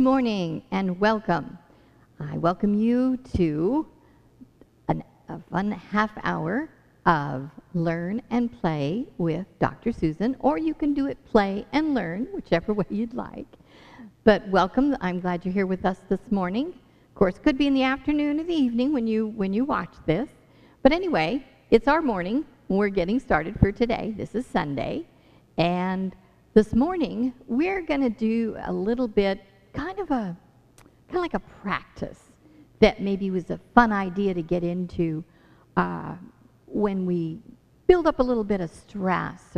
morning and welcome. I welcome you to a fun half hour of Learn and Play with Dr. Susan, or you can do it play and learn, whichever way you'd like. But welcome. I'm glad you're here with us this morning. Of course, it could be in the afternoon or the evening when you watch this. But anyway, it's our morning. We're getting started for today. This is Sunday. And this morning, we're going to do a little bit, kind of like a practice that maybe was a fun idea to get into when we build up a little bit of stress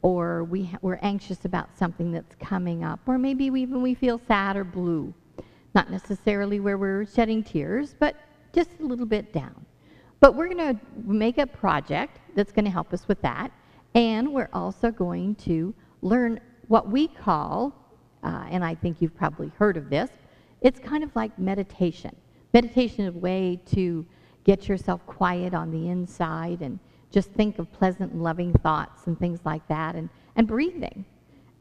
or we're anxious about something that's coming up, or maybe even we feel sad or blue. Not necessarily where we're shedding tears, but just a little bit down. But we're going to make a project that's going to help us with that, and we're also going to learn what we call, and I think you've probably heard of this, it's kind of like meditation. Meditation is a way to get yourself quiet on the inside and just think of pleasant and loving thoughts and things like that, and breathing.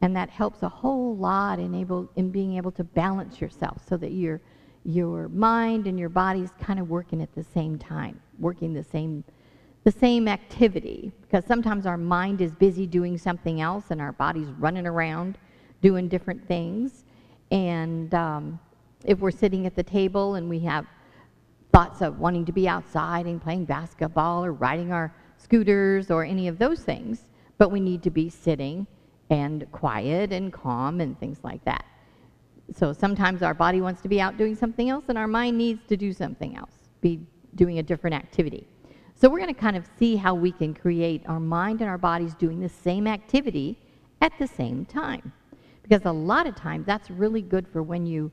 And that helps a whole lot in being able to balance yourself so that your mind and your body's kind of working at the same time, working the same activity, because sometimes our mind is busy doing something else and our body's running around doing different things. And if we're sitting at the table and we have thoughts of wanting to be outside and playing basketball or riding our scooters or any of those things, but we need to be sitting and quiet and calm and things like that. So sometimes our body wants to be out doing something else and our mind needs to do something else, be doing a different activity. So we're going to kind of see how we can create our mind and our bodies doing the same activity at the same time. Because a lot of times that's really good for when you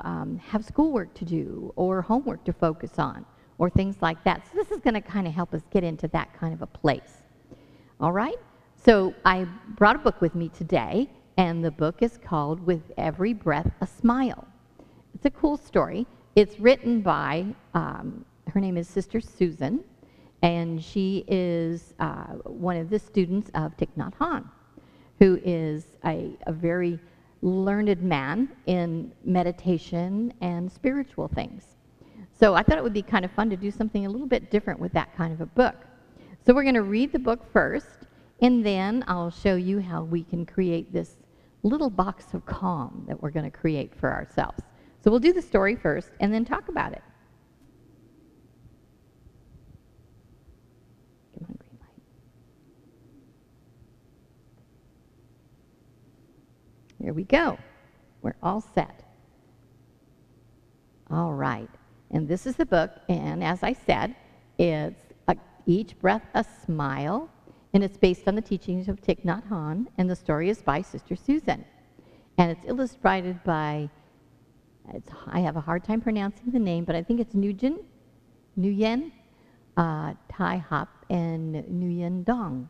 have schoolwork to do or homework to focus on or things like that. So this is going to kind of help us get into that kind of a place. All right? So I brought a book with me today, and the book is called With Every Breath a Smile. It's a cool story. It's written by, her name is Sister Susan, and she is one of the students of Thich Nhat Hanh, who is a very learned man in meditation and spiritual things. So I thought it would be kind of fun to do something a little bit different with that kind of a book. So we're going to read the book first, and then I'll show you how we can create this little box of calm that we're going to create for ourselves. So we'll do the story first and then talk about it. Come on, green light. Here we go. We're all set. All right. And this is the book, and as I said, it's Each Breath a Smile, and it's based on the teachings of Thich Nhat Hanh, and the story is by Sister Susan. And it's illustrated by, I have a hard time pronouncing the name, but I think it's Nguyen, Thai Hop, and Nguyen Dong.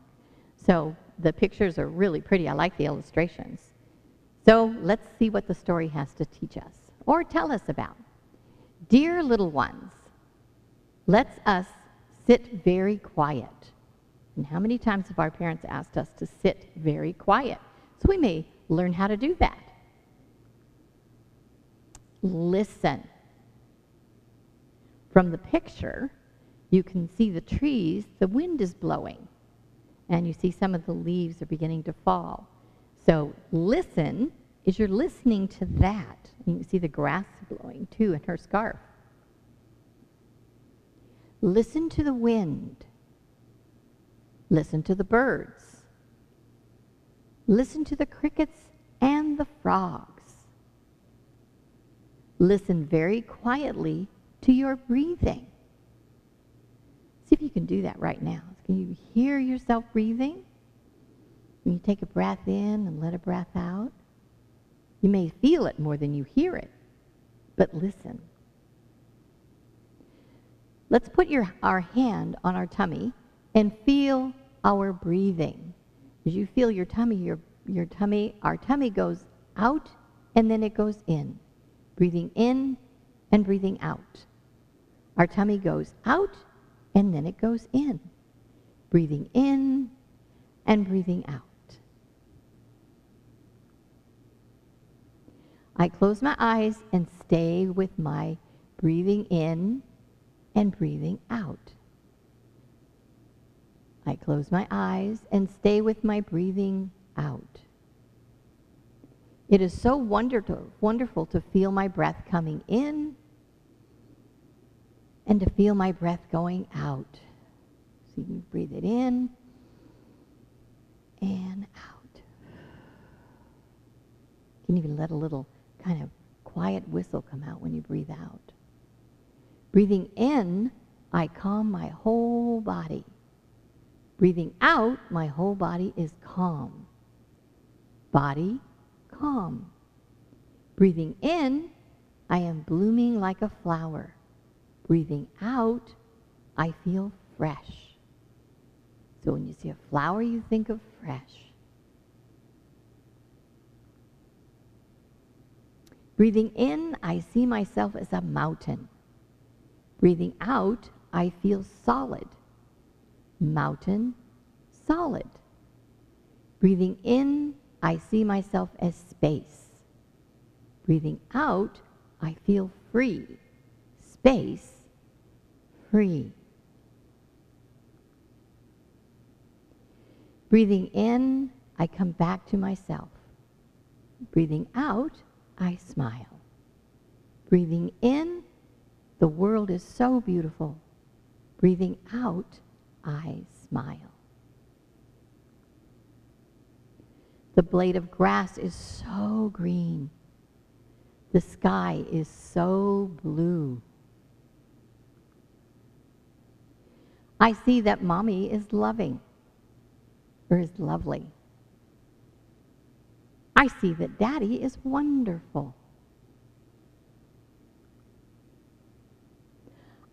So the pictures are really pretty. I like the illustrations. So let's see what the story has to teach us or tell us about. Dear little ones, let's us sit very quiet. And how many times have our parents asked us to sit very quiet? So we may learn how to do that. Listen. From the picture, you can see the trees, the wind is blowing, and you see some of the leaves are beginning to fall. So listen is you're listening to that. You can see the grass blowing too in her scarf. Listen to the wind. Listen to the birds. Listen to the crickets and the frogs. Listen very quietly to your breathing. See if you can do that right now. Can you hear yourself breathing? When you take a breath in and let a breath out, you may feel it more than you hear it, but listen. Let's put our hand on our tummy and feel our breathing. As you feel your tummy, our tummy goes out and then it goes in. Breathing in and breathing out. Our tummy goes out and then it goes in. Breathing in and breathing out. I close my eyes and stay with my breathing in and breathing out. I close my eyes and stay with my breathing out. It is so wonderful to feel my breath coming in and to feel my breath going out. So you can breathe it in and out. You can even let a little kind of quiet whistle come out when you breathe out. Breathing in, I calm my whole body. Breathing out, my whole body is calm. Body, calm. Breathing in, I am blooming like a flower. Breathing out, I feel fresh. So when you see a flower, you think of fresh. Breathing in, I see myself as a mountain. Breathing out, I feel solid. Mountain, solid. Breathing in, I see myself as space. Breathing out, I feel free. Space, free. Breathing in, I come back to myself. Breathing out, I smile. Breathing in, the world is so beautiful. Breathing out, I smile. The blade of grass is so green. The sky is so blue. I see that Mommy is loving, or is lovely. I see that Daddy is wonderful.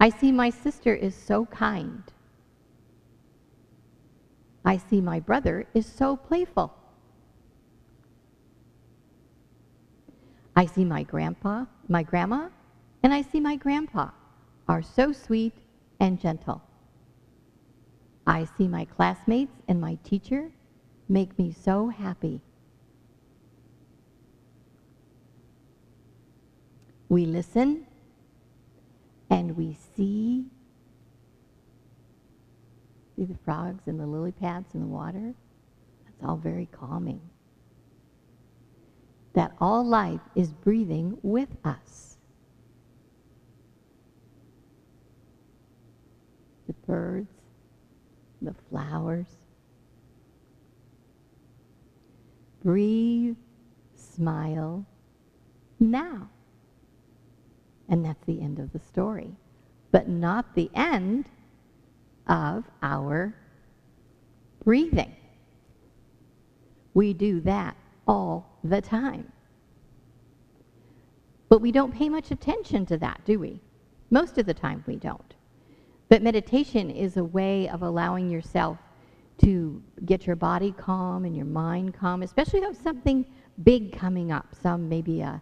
I see my sister is so kind. I see my brother is so playful. I see my grandma, and I see my grandpa are so sweet and gentle. I see my classmates and my teacher make me so happy. We listen and we see the frogs and the lily pads in the water. That's all very calming. That all life is breathing with us. The birds, the flowers. Breathe, smile, now. And that's the end of the story. But not the end of our breathing. We do that all the time. But we don't pay much attention to that, do we? Most of the time we don't. But meditation is a way of allowing yourself to get your body calm and your mind calm, especially if something big coming up, maybe a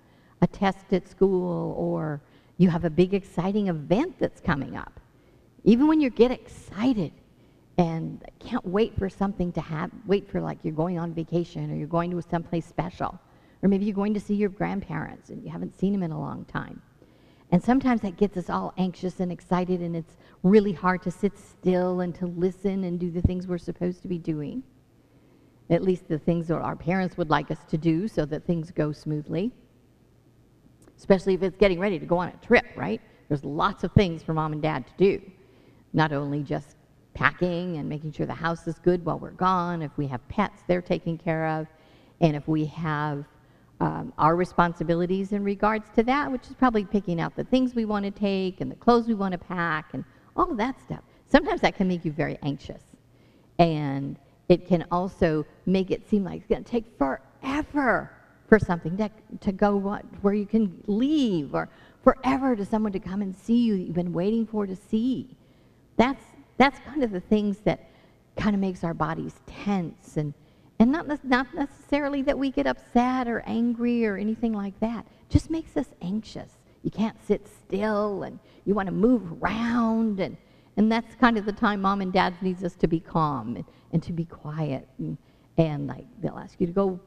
test at school, or you have a big exciting event that's coming up. Even when you get excited and can't wait for something to happen, wait for like you're going on vacation or you're going to someplace special, or maybe you're going to see your grandparents and you haven't seen them in a long time. And sometimes that gets us all anxious and excited, and it's really hard to sit still and to listen and do the things we're supposed to be doing. At least the things that our parents would like us to do so that things go smoothly. Especially if it's getting ready to go on a trip, right? There's lots of things for Mom and Dad to do. Not only just packing and making sure the house is good while we're gone. If we have pets, they're taken care of. And if we have our responsibilities in regards to that, which is probably picking out the things we want to take and the clothes we want to pack and all of that stuff. Sometimes that can make you very anxious. And it can also make it seem like it's going to take forever for something to go where you can leave, or forever to someone to come and see you that you've been waiting for to see. That's kind of the things that kind of makes our bodies tense, and not necessarily that we get upset or angry or anything like that. It just makes us anxious. You can't sit still, and you want to move around, and that's kind of the time Mom and Dad needs us to be calm and to be quiet, and like they'll ask you to go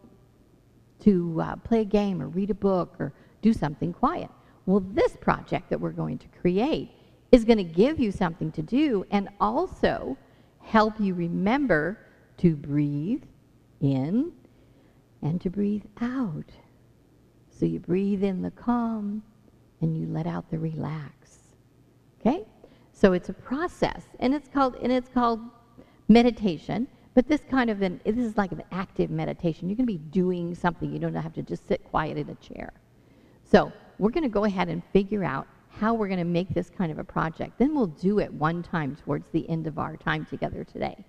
to play a game or read a book or do something quiet. Well, this project that we're going to create is going to give you something to do and also help you remember to breathe in and to breathe out. So you breathe in the calm and you let out the relax. Okay? So it's a process, and it's called meditation. But this is like an active meditation. You're going to be doing something. You don't have to just sit quiet in a chair. So we're going to go ahead and figure out how we're going to make this kind of a project. Then we'll do it one time towards the end of our time together today.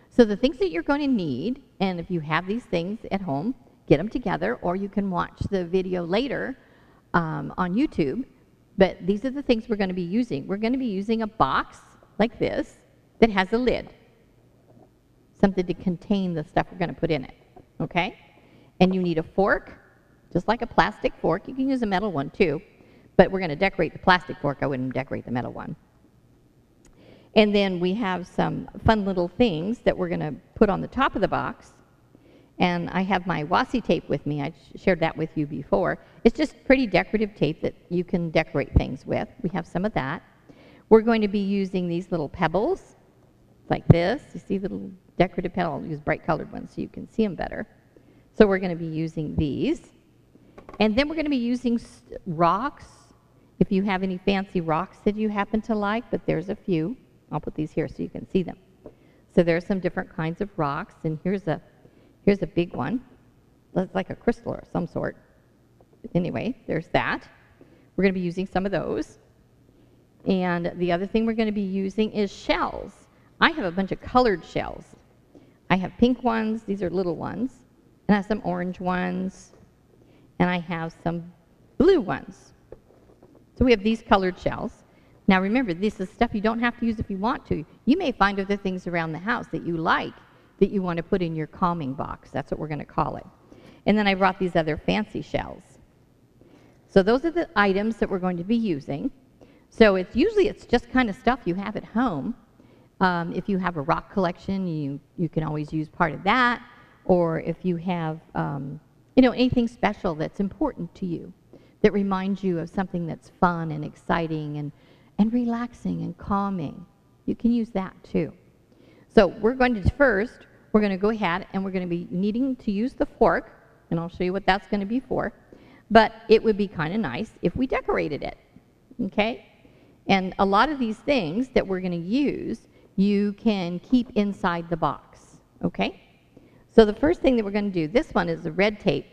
So the things that you're going to need, and if you have these things at home, get them together, or you can watch the video later on YouTube. But these are the things we're going to be using. We're going to be using a box like this that has a lid, something to contain the stuff we're going to put in it, okay? And you need a fork, just like a plastic fork. You can use a metal one too, but we're going to decorate the plastic fork. I wouldn't decorate the metal one. And then we have some fun little things that we're going to put on the top of the box. And I have my washi tape with me. I shared that with you before. It's just pretty decorative tape that you can decorate things with. We have some of that. We're going to be using these little pebbles like this. You see little decorative pebbles. I'll use bright colored ones so you can see them better. So we're going to be using these. And then we're going to be using rocks. If you have any fancy rocks that you happen to like, but there's a few. I'll put these here so you can see them. So there are some different kinds of rocks, and here's a big one. That's like a crystal or some sort. Anyway, there's that. We're going to be using some of those. And the other thing we're going to be using is shells. I have a bunch of colored shells. I have pink ones. These are little ones. And I have some orange ones. And I have some blue ones. So we have these colored shells. Now remember, this is stuff you don't have to use if you want to. You may find other things around the house that you like that you want to put in your calming box. That's what we're going to call it. And then I brought these other fancy shells. So those are the items that we're going to be using. So it's just kind of stuff you have at home. If you have a rock collection, you can always use part of that. Or if you have anything special that's important to you, that reminds you of something that's fun and exciting and relaxing and calming, you can use that too. So we're going to go ahead and we're going to be needing to use the fork, and I'll show you what that's going to be for. But it would be kind of nice if we decorated it, okay? And a lot of these things that we're going to use, you can keep inside the box, okay? So the first thing that we're going to do, this one is the red tape,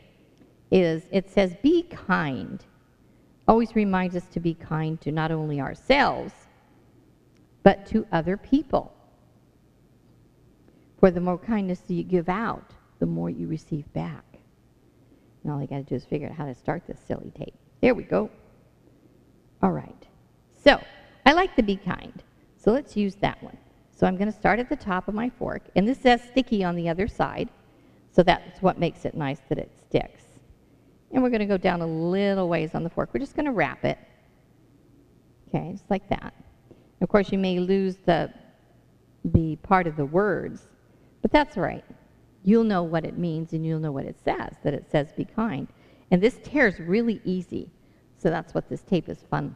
it says be kind. Always reminds us to be kind to not only ourselves, but to other people. For the more kindness that you give out, the more you receive back. And all I got to do is figure out how to start this silly tape. There we go. All right. So I like the be kind. So let's use that one. So I'm going to start at the top of my fork. And this says sticky on the other side. So that's what makes it nice that it sticks. And we're going to go down a little ways on the fork. We're just going to wrap it. Okay, just like that. Of course, you may lose the part of the words, but that's all right. You'll know what it means and you'll know what it says, that it says be kind. And this tears really easy, so that's what this tape is fun.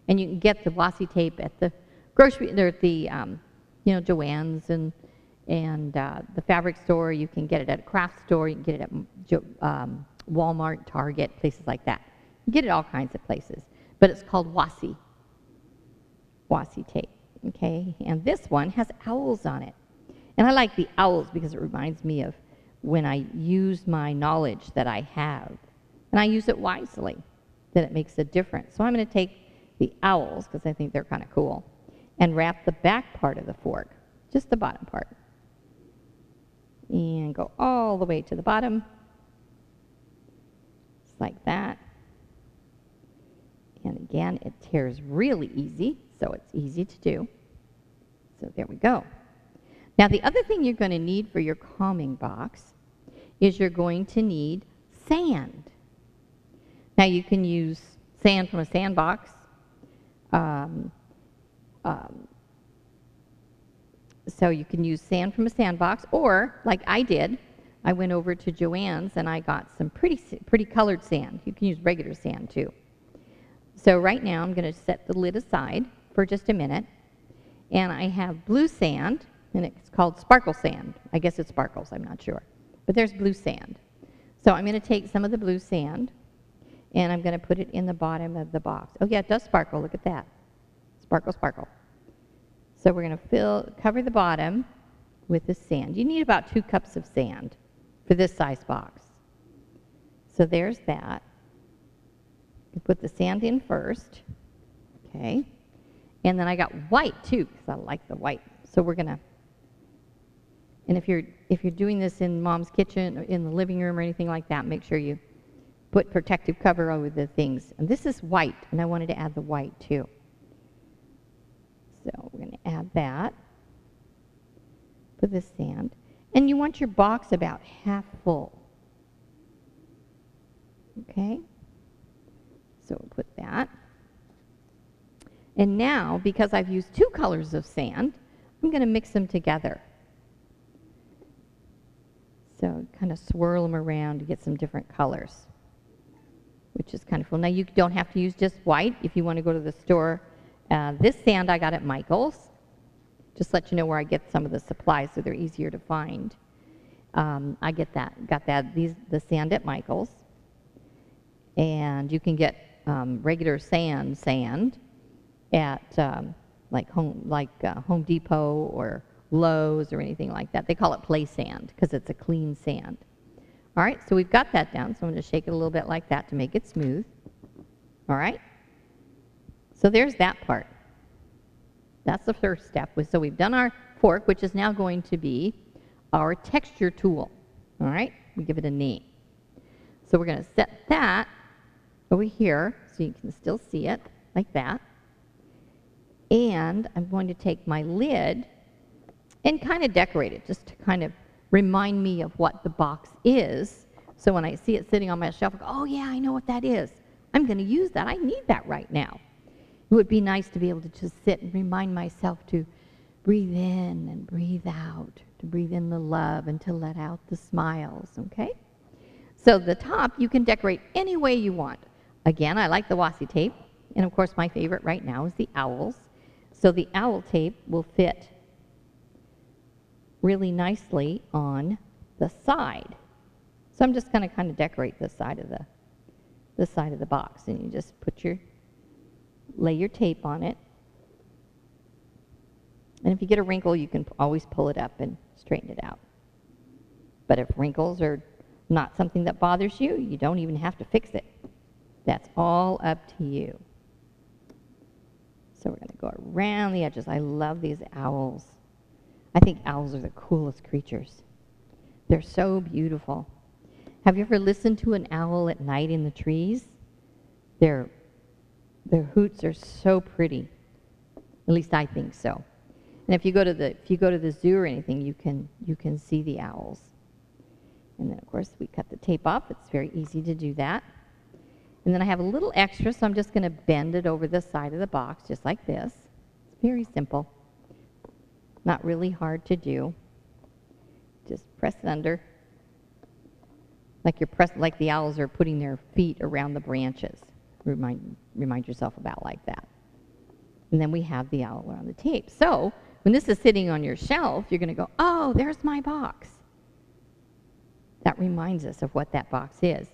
And you can get the washi tape at the grocery, or at the Joann's and the fabric store. You can get it at a craft store. You can get it at Walmart, Target, places like that. You get it all kinds of places, but it's called washi tape. Okay, and this one has owls on it. And I like the owls because it reminds me of when I use my knowledge that I have. And I use it wisely, that it makes a difference. So I'm going to take the owls, because I think they're kind of cool, and wrap the back part of the fork, just the bottom part. And go all the way to the bottom, just like that. And again, it tears really easy, so it's easy to do. So there we go. Now the other thing you're going to need for your calming box is you're going to need sand. Now you can use sand from a sandbox. So you can use sand from a sandbox, or like I did, I went over to Joann's and I got some pretty colored sand. You can use regular sand too. So right now I'm going to set the lid aside for just a minute. And I have blue sand, and it's called sparkle sand. I guess it sparkles, I'm not sure. But there's blue sand. So I'm going to take some of the blue sand, and I'm going to put it in the bottom of the box. Oh yeah, it does sparkle. Look at that. Sparkle, sparkle. So we're going to cover the bottom with the sand. You need about 2 cups of sand for this size box. So there's that. You put the sand in first. Okay. And then I got white too, because I like the white. So we're going to, and if you're doing this in Mom's kitchen or in the living room or anything like that, make sure you put protective cover over the things. And this is white, and I wanted to add the white too. So we're going to add that. Put the sand. And you want your box about half full. Okay? So we'll put that. And now, because I've used 2 colors of sand, I'm going to mix them together. So kind of swirl them around to get some different colors, which is kind of cool. Now you don't have to use just white if you want to go to the store. This sand I got at Michael's. Just let you know where I get some of the supplies so they're easier to find. I got the sand at Michael's. And you can get regular sand at Home Depot or Lowe's or anything like that. They call it play sand because it's a clean sand. All right, so we've got that down. So I'm going to shake it a little bit like that to make it smooth. All right. So there's that part. That's the first step. So we've done our fork, which is now going to be our texture tool. All right, we give it a name. So we're going to set that over here so you can still see it like that. And I'm going to take my lid and kind of decorate it just to kind of remind me of what the box is. So when I see it sitting on my shelf, I go, oh yeah, I know what that is. I'm going to use that. I need that right now. It would be nice to be able to just sit and remind myself to breathe in and breathe out, to breathe in the love and to let out the smiles, okay? So the top, you can decorate any way you want. Again, I like the washi tape. And of course, my favorite right now is the owls. So the owl tape will fit really nicely on the side. So I'm just going to kind of decorate this side of the box, and you just lay your tape on it. And if you get a wrinkle, you can always pull it up and straighten it out. But if wrinkles are not something that bothers you, you don't even have to fix it. That's all up to you. So we're going to go around the edges. I love these owls. I think owls are the coolest creatures. They're so beautiful. Have you ever listened to an owl at night in the trees? Their hoots are so pretty. At least I think so. And if you go to the zoo or anything, you can see the owls. And then of course we cut the tape off. It's very easy to do that. And then I have a little extra, so I'm just going to bend it over the side of the box, just like this. It's very simple. Not really hard to do. Just press it under. Like the owls are putting their feet around the branches. Remind yourself about like that. And then we have the owl on the tape. So when this is sitting on your shelf, you're going to go, oh, there's my box. That reminds us of what that box is.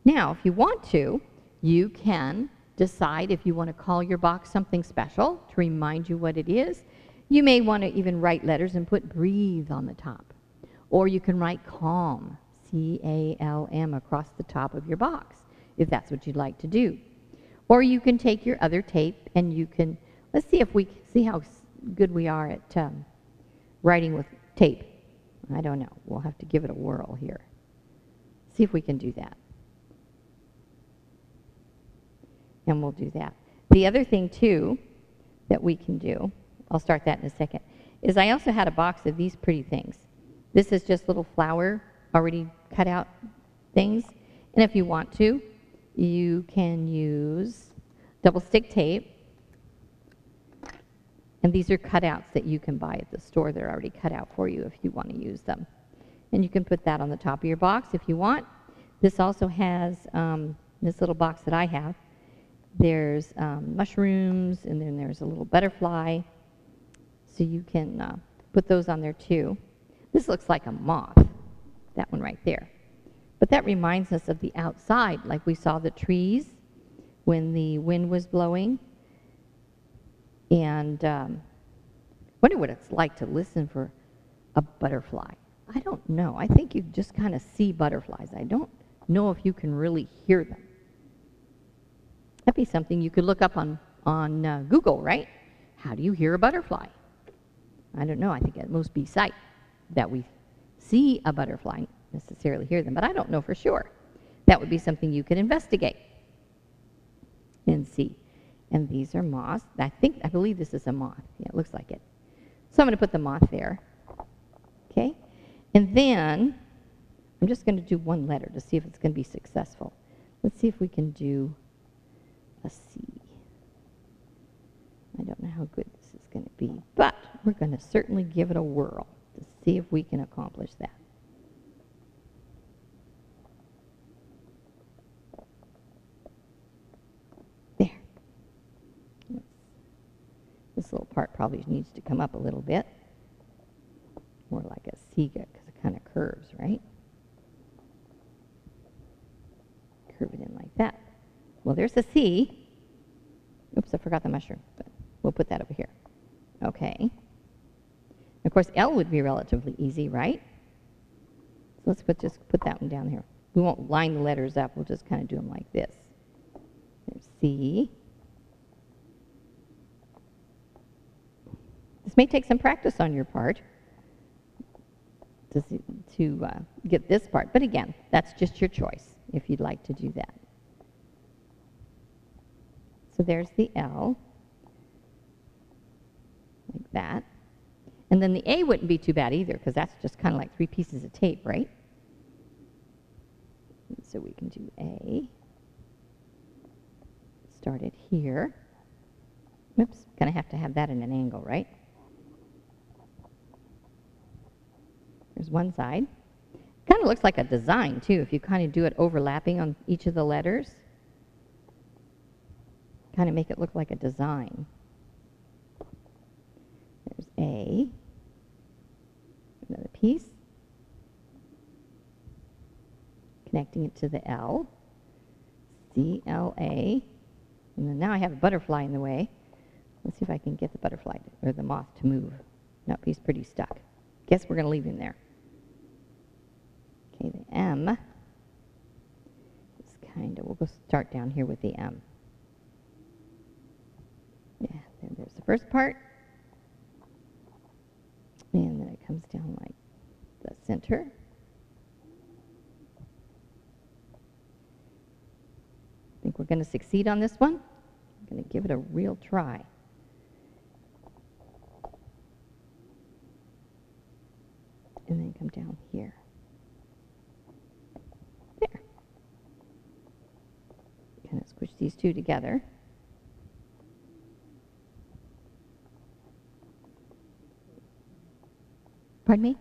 Now, if you want to, you can decide if you want to call your box something special to remind you what it is. You may want to even write letters and put breathe on the top. Or you can write calm, C-A-L-M, across the top of your box, if that's what you'd like to do. Or you can take your other tape and you can, let's see if we see how good we are at writing with tape. I don't know. We'll have to give it a whirl here. See if we can do that. And we'll do that. The other thing, too, that we can do, I'll start that in a second, is I also had a box of these pretty things. This is just little flower, already cut out things. And if you want to, you can use double stick tape. And these are cutouts that you can buy at the store. They're already cut out for you if you want to use them. And you can put that on the top of your box if you want. This also has, this little box that I have, there's mushrooms, and then there's a little butterfly. So you can put those on there too. This looks like a moth, that one right there. But that reminds us of the outside, like we saw the trees when the wind was blowing. And wonder what it's like to listen for a butterfly. I don't know. I think you just kind of see butterflies. I don't know if you can really hear them. That'd be something you could look up on Google, right? How do you hear a butterfly? I don't know. I think it must be sight that we see a butterfly, necessarily hear them, but I don't know for sure. That would be something you could investigate and see. And these are moths. I believe this is a moth. Yeah, it looks like it. So I'm going to put the moth there. Okay? And then I'm just going to do one letter to see if it's going to be successful. Let's see if we can do a C. I don't know how good this is going to be, but we're going to certainly give it a whirl to see if we can accomplish that. There. This little part probably needs to come up a little bit. More like a C because it kind of curves, right? Curve it in like that. Well, there's a C. Oops, I forgot the mushroom, but we'll put that over here. Okay. Of course, L would be relatively easy, right? So let's just put that one down here. We won't line the letters up. We'll just kind of do them like this. There's C. This may take some practice on your part to get this part. But again, that's just your choice if you'd like to do that. So there's the L, like that. And then the A wouldn't be too bad either, because that's just kind of like 3 pieces of tape, right? And so we can do A. Start it here. Oops, gonna have to have that in an angle, right? There's one side. Kind of looks like a design, too, if you kind of do it overlapping on each of the letters. Kind of make it look like a design. There's A. Another piece. Connecting it to the L. C-L-A. And then now I have a butterfly in the way. Let's see if I can get the butterfly or the moth to move. Nope, he's pretty stuck. Guess we're going to leave him there. Okay, the M is kind of, we'll go start down here with the M. Yeah, there's the first part. And then it comes down like the center. I think we're going to succeed on this one. I'm going to give it a real try. And then come down here. There. Kind of squish these two together. Pardon me?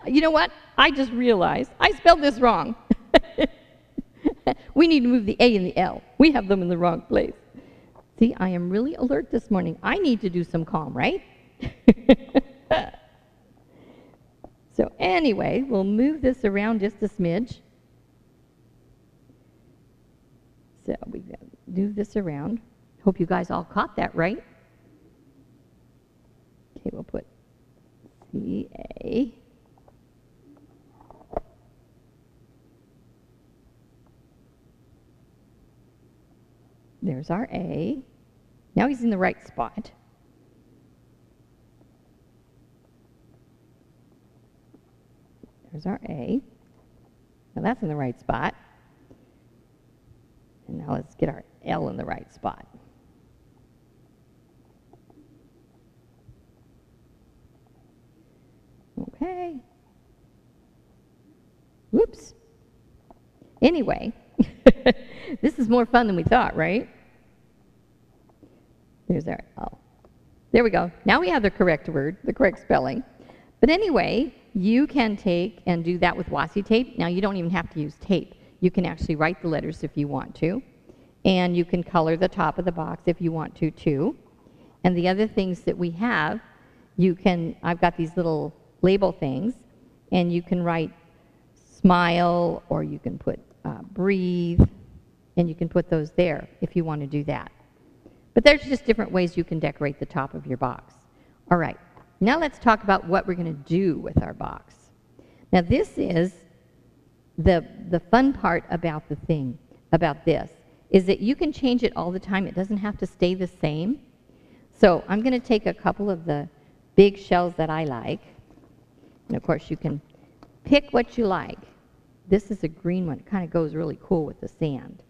You know what? I just realized I spelled this wrong. We need to move the A and the L. We have them in the wrong place. See, I am really alert this morning. I need to do some calm, right? So anyway, we'll move this around just a smidge. So we move this around. Hope you guys all caught that right. Okay, we'll put C-A. There's our A. Now he's in the right spot. There's our A. Now that's in the right spot. And now let's get our L in the right spot. Okay. Whoops. Anyway, this is more fun than we thought, right? There's our L. There we go. Now we have the correct word, the correct spelling. But anyway, you can take and do that with washi tape. Now, you don't even have to use tape. You can actually write the letters if you want to. And you can color the top of the box if you want to, too. And the other things that we have, I've got these little label things, and you can write smile, or you can put breathe, and you can put those there if you want to do that. But there's just different ways you can decorate the top of your box. All right, now let's talk about what we're going to do with our box. Now this is the fun part about this, is that you can change it all the time. It doesn't have to stay the same. So I'm going to take a couple of the big shells that I like, and of course you can pick what you like. This is a green one. It kind of goes really cool with the sand.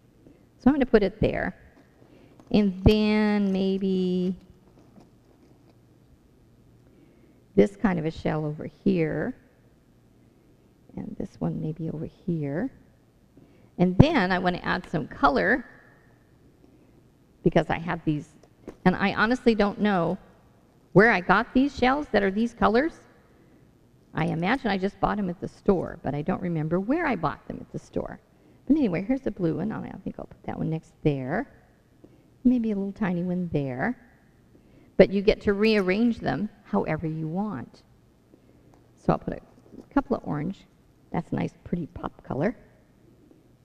So I'm going to put it there. And then maybe this kind of a shell over here. And this one maybe over here. And then I want to add some color, because I have these, and I honestly don't know where I got these shells that are these colors. I imagine I just bought them at the store, but I don't remember where I bought them at the store. But anyway, here's the blue one. I think I'll put that one next there. Maybe a little tiny one there. But you get to rearrange them however you want. So I'll put a couple of orange. That's a nice, pretty pop color.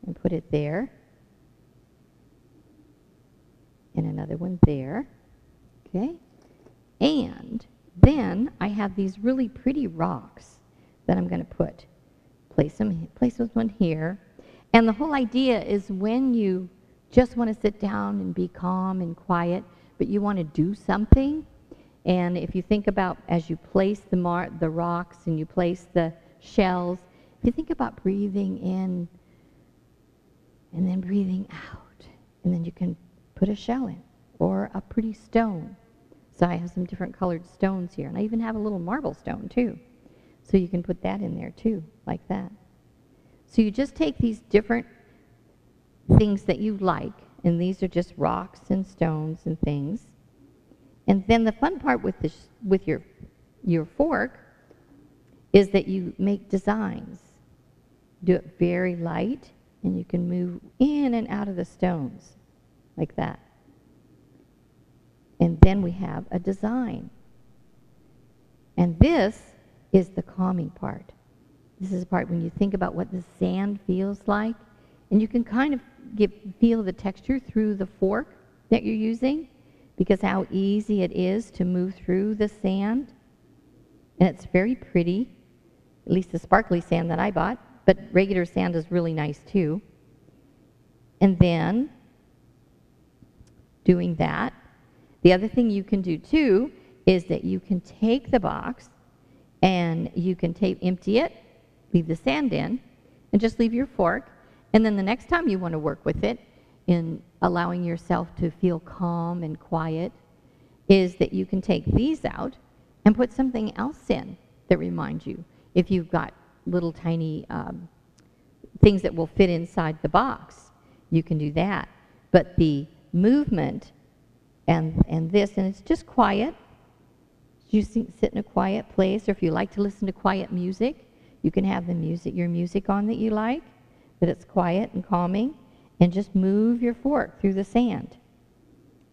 And put it there. And another one there. Okay? And then I have these really pretty rocks that I'm going to place this one here. And the whole idea is when you just want to sit down and be calm and quiet, but you want to do something. And if you think about, as you place the rocks and you place the shells, if you think about breathing in and then breathing out, and then you can put a shell in or a pretty stone. So I have some different colored stones here, and I even have a little marble stone too. So you can put that in there too, like that. So you just take these different things that you like, and these are just rocks and stones and things. And then the fun part with your fork is that you make designs. Do it very light, and you can move in and out of the stones like that. And then we have a design. And this is the calming part. This is the part when you think about what the sand feels like, and you can kind of feel the texture through the fork that you're using, because how easy it is to move through the sand. And it's very pretty, at least the sparkly sand that I bought, but regular sand is really nice too. And then doing that, the other thing you can do too is that you can take the box and you can empty it, leave the sand in, and just leave your fork. And then the next time you want to work with it, in allowing yourself to feel calm and quiet, is that you can take these out and put something else in that reminds you. If you've got little tiny things that will fit inside the box, you can do that. But the movement and this, and it's just quiet. You sit in a quiet place, or if you like to listen to quiet music, you can have your music on that you like, that it's quiet and calming, and just move your fork through the sand.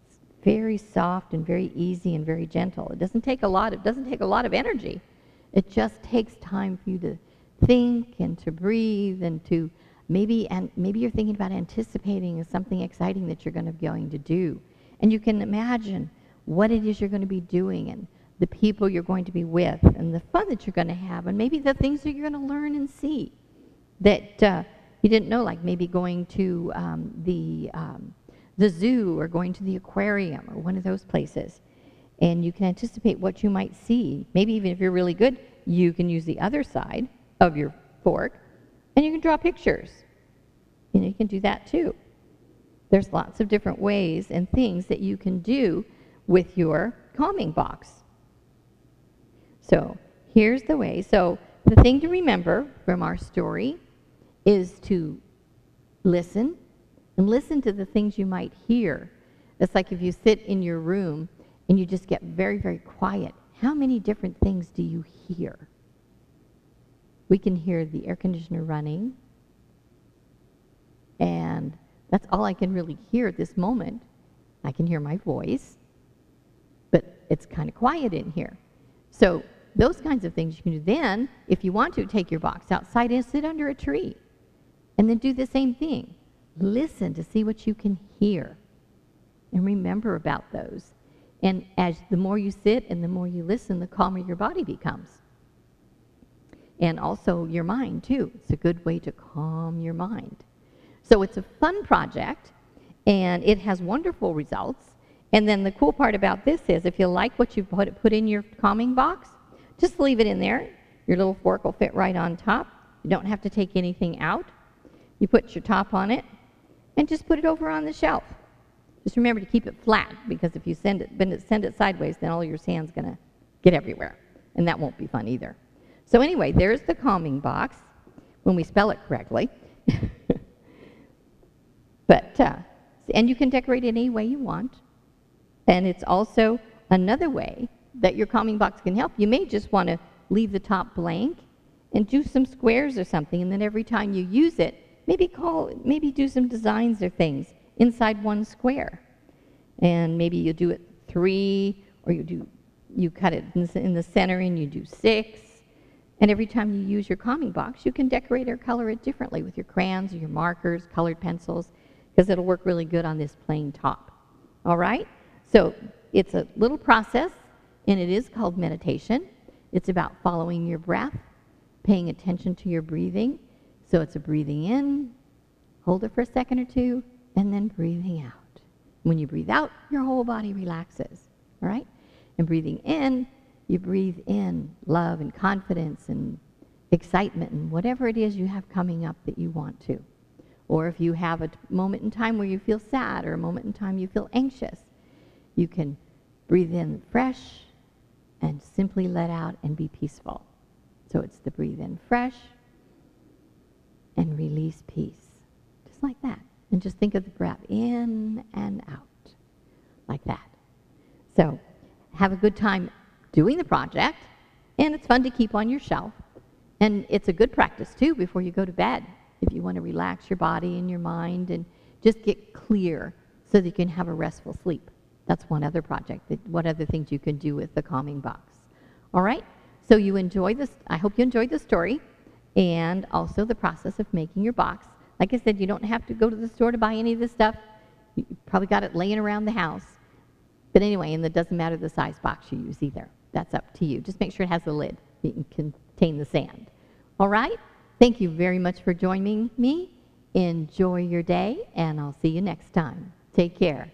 It's very soft and very easy and very gentle. It doesn't take a lot of energy. It just takes time for you to think and to breathe, and to maybe you're thinking about anticipating something exciting that you're going to do. And you can imagine what it is you're going to be doing, and the people you're going to be with, and the fun that you're going to have, and maybe the things that you're going to learn and see that you didn't know, like maybe going to the zoo, or going to the aquarium, or one of those places. And you can anticipate what you might see. Maybe even if you're really good, you can use the other side of your fork, and you can draw pictures. You can do that too. There's lots of different ways and things that you can do with your calming box. So here's the way. So the thing to remember from our story is to listen, and listen to the things you might hear. It's like if you sit in your room and you just get very, very quiet, how many different things do you hear? We can hear the air conditioner running, and that's all I can really hear at this moment. I can hear my voice, but it's kind of quiet in here. So those kinds of things you can do. Then, if you want to, take your box outside and sit under a tree, and then do the same thing. Listen to see what you can hear, and remember about those. And as the more you sit and the more you listen, the calmer your body becomes. And also your mind, too. It's a good way to calm your mind. So it's a fun project, and it has wonderful results. And then the cool part about this is if you like what you put in your calming box, just leave it in there. Your little fork will fit right on top. You don't have to take anything out. You put your top on it, and just put it over on the shelf. Just remember to keep it flat, because if you send it sideways, then all your sand's going to get everywhere, and that won't be fun either. So anyway, there's the calming box, when we spell it correctly. And you can decorate it any way you want. And it's also another way that your calming box can help. You may just want to leave the top blank and do some squares or something, and then every time you use it, maybe do some designs or things inside one square. And maybe you do it 3, or you cut it in the center and you do 6. And every time you use your calming box, you can decorate or color it differently with your crayons or your markers, colored pencils, because it'll work really good on this plain top. All right? So it's a little process, and it is called meditation. It's about following your breath, paying attention to your breathing. So it's a breathing in, hold it for a second or two, and then breathing out. When you breathe out, your whole body relaxes. All right? And breathing in, you breathe in love and confidence and excitement and whatever it is you have coming up that you want to. Or if you have a moment in time where you feel sad, or a moment in time you feel anxious, you can breathe in fresh and simply let out and be peaceful. So it's the breathe in fresh and release peace. Just like that. And just think of the breath in and out. Like that. So have a good time doing the project, and it's fun to keep on your shelf. And it's a good practice, too, before you go to bed, if you want to relax your body and your mind and just get clear so that you can have a restful sleep. That's one other project, what other things you can do with the calming box. All right? So you enjoy this. I hope you enjoyed the story and also the process of making your box. Like I said, you don't have to go to the store to buy any of this stuff. You probably got it laying around the house. But anyway, and it doesn't matter the size box you use either. That's up to you. Just make sure it has a lid. It can contain the sand. All right? Thank you very much for joining me. Enjoy your day, and I'll see you next time. Take care.